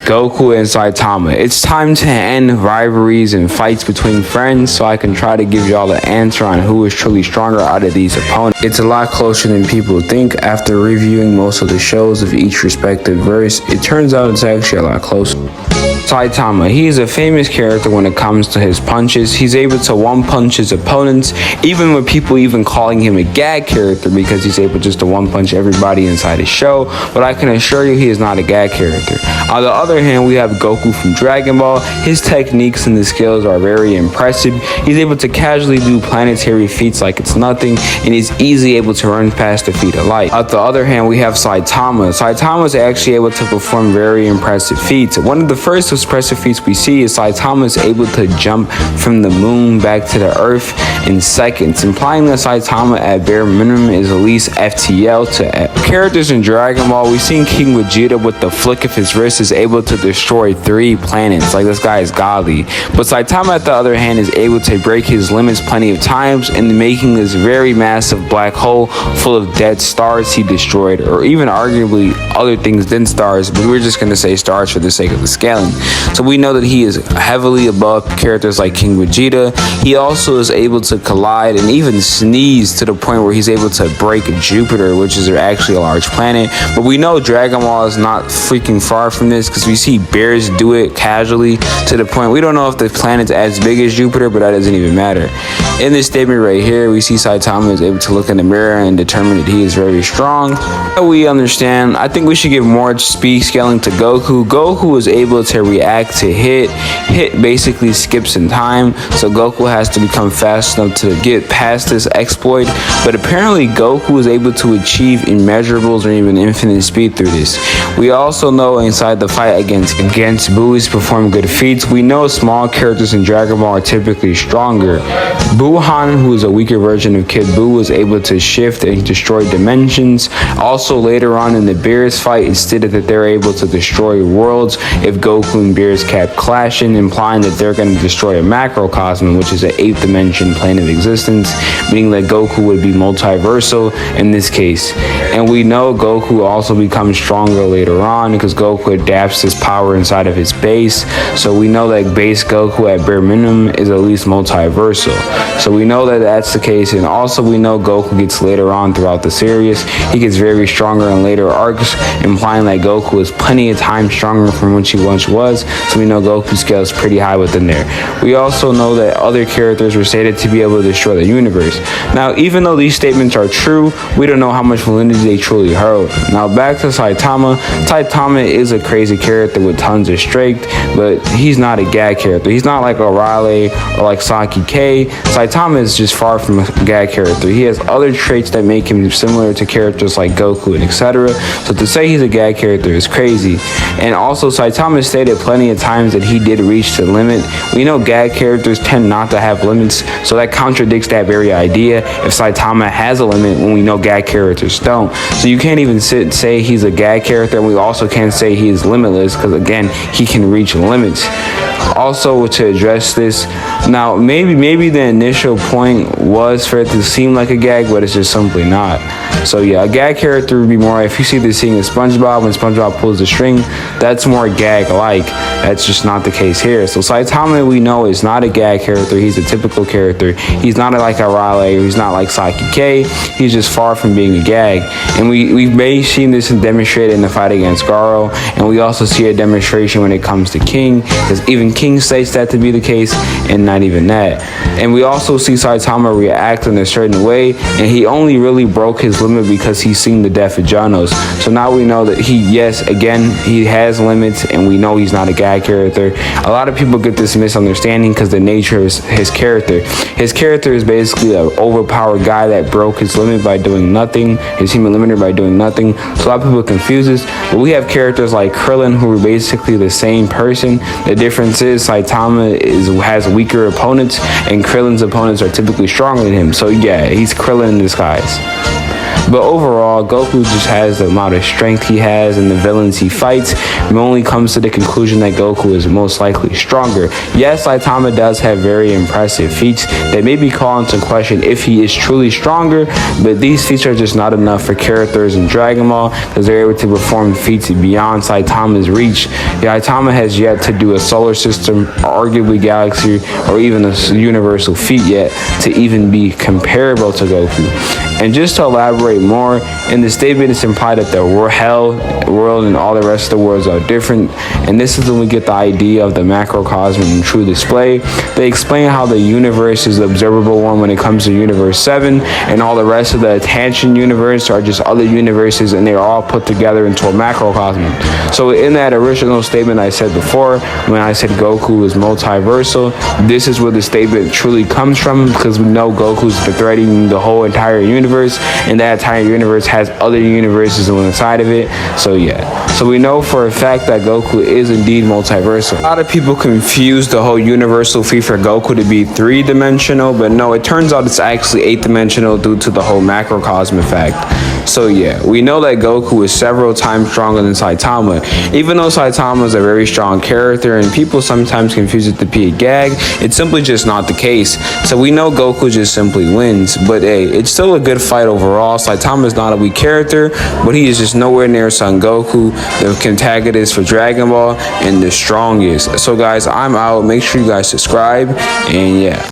Goku and Saitama. It's time to end rivalries and fights between friends so I can try to give y'all the answer on who is truly stronger out of these opponents. It's a lot closer than people think. After reviewing most of the shows of each respective verse, it turns out it's actually a lot closer. Saitama, he is a famous character when it comes to his punches. He's able to one-punch his opponents, even with people even calling him a gag character because he's able just to one-punch everybody inside his show, but I can assure you he is not a gag character. On the other hand, we have Goku from Dragon Ball. His techniques and the skills are very impressive. He's able to casually do planetary feats like it's nothing, and he's easily able to run past the feet of light. On the other hand, we have Saitama. Saitama is actually able to perform very impressive feats. One of the first expressive feats we see is Saitama is able to jump from the moon back to the earth in seconds, implying that Saitama at bare minimum is at least FTL to F. Characters in Dragon Ball, we've seen King Vegeta with the flick of his wrist is able to destroy 3 planets. Like, this guy is godly. But Saitama, at the other hand, is able to break his limits plenty of times in making this very massive black hole full of dead stars he destroyed, or even arguably other things than stars, but we're just going to say stars for the sake of the scaling. So we know that he is heavily above characters like King Vegeta. He also is able to collide and even sneeze to the point where he's able to break Jupiter, which is actually a large planet. But we know Dragon Ball is not freaking far from this because we see bears do it casually to the point we don't know if the planet's as big as Jupiter, but that doesn't even matter. In this statement right here, we see Saitama is able to look in the mirror and determine that he is very strong. We understand. I think we should give more speed scaling to Goku. Goku is able to react to hit. Hit basically skips in time, so Goku has to become fast enough to get past this exploit. But apparently Goku is able to achieve immeasurables or even infinite speed through this. We also know inside the fight against Buu, he's performed good feats. We know small characters in Dragon Ball are typically stronger. Buhan, who is a weaker version of Kid Buu, was able to shift and destroy dimensions. Also later on in the Beerus fight, it stated that they're able to destroy worlds if Goku and Beerus kept clashing, implying that they're going to destroy a macrocosm, which is an 8th dimension plane of existence, meaning that Goku would be multiversal in this case. And we know Goku also becomes stronger later on because Goku adapts his power inside of his base. So we know that base Goku at bare minimum is at least multiversal. So we know that that's the case. And also we know Goku gets later on throughout the series, he gets very stronger in later arcs, implying that Goku is plenty of times stronger from what he once was. So we know Goku scale is pretty high within there. We also know that other characters were stated to be able to destroy the universe. Now, even though these statements are true, we don't know how much validity they truly hold. Now, back to Saitama. Saitama is a crazy character with tons of strength, but he's not a gag character. He's not like a Raleigh or like Saki K. Saitama is just far from a gag character. He has other traits that make him similar to characters like Goku and etc. So to say he's a gag character is crazy. And also, Saitama stated plenty of times that he did reach the limit. We know gag characters tend not to have limits, so that contradicts that very idea if Saitama has a limit when we know gag characters don't. So you can't even say he's a gag character, and we also can't say he is limitless because again, he can reach limits. Also, to address this, now maybe the initial point was for it to seem like a gag, but it's just simply not. So yeah, a gag character would be more if you see this scene in SpongeBob when SpongeBob pulls the string, that's more gag-like. That's just not the case here. So Saitama, we know, is not a gag character. He's a typical character. He's not like a Raleigh, or he's not like Saki K. He's just far from being a gag. And we've maybe seen this demonstrated in the fight against Garo, and we also see a demonstration when it comes to King, because even King states that to be the case, and not even that. And we also see Saitama react in a certain way, and he only really broke his limit because he's seen the death of Janos. So now we know that he has limits, and we know he's not a gag character. A lot of people get this misunderstanding because the nature of his character. His character is basically an overpowered guy that broke his limit by doing nothing, his human limiter by doing nothing. So a lot of people confuse this, but we have characters like Krillin who are basically the same person. The difference is Saitama has weaker opponents, and Krillin's opponents are typically stronger than him. So yeah, he's Krillin in disguise. But overall, Goku just has the amount of strength he has and the villains he fights. It only comes to the conclusion that Goku is most likely stronger. Yes, Saitama does have very impressive feats that may be called into question if he is truly stronger, but these feats are just not enough for characters in Dragon Ball because they're able to perform feats beyond Saitama's reach. Saitama has yet to do a solar system, or arguably galaxy, or even a universal feat yet to even be comparable to Goku. And just to elaborate more, in the statement it's implied that the hell world and all the rest of the worlds are different, and this is when we get the idea of the macrocosm in true display. They explain how the universe is the observable one when it comes to universe 7, and all the rest of the tangent universe are just other universes, and they're all put together into a macrocosm. So in that original statement I said before, when I said Goku is multiversal, this is where the statement truly comes from, because we know Goku's threading the whole entire universe, and that entire universe has other universes inside of it. So yeah, so we know for a fact that Goku is indeed multiversal. A lot of people confuse the whole universal feat for Goku to be 3-dimensional, but no, it turns out it's actually 8-dimensional due to the whole macrocosm effect. So yeah, we know that Goku is several times stronger than Saitama. Even though Saitama is a very strong character and people sometimes confuse it to be a gag, it's simply just not the case. So we know Goku just simply wins, but hey, it's still a good fight overall. Saitama is not a weak character, but he is just nowhere near Son Goku, the antagonist for Dragon Ball and the strongest. So guys, I'm out. Make sure you guys subscribe, and yeah.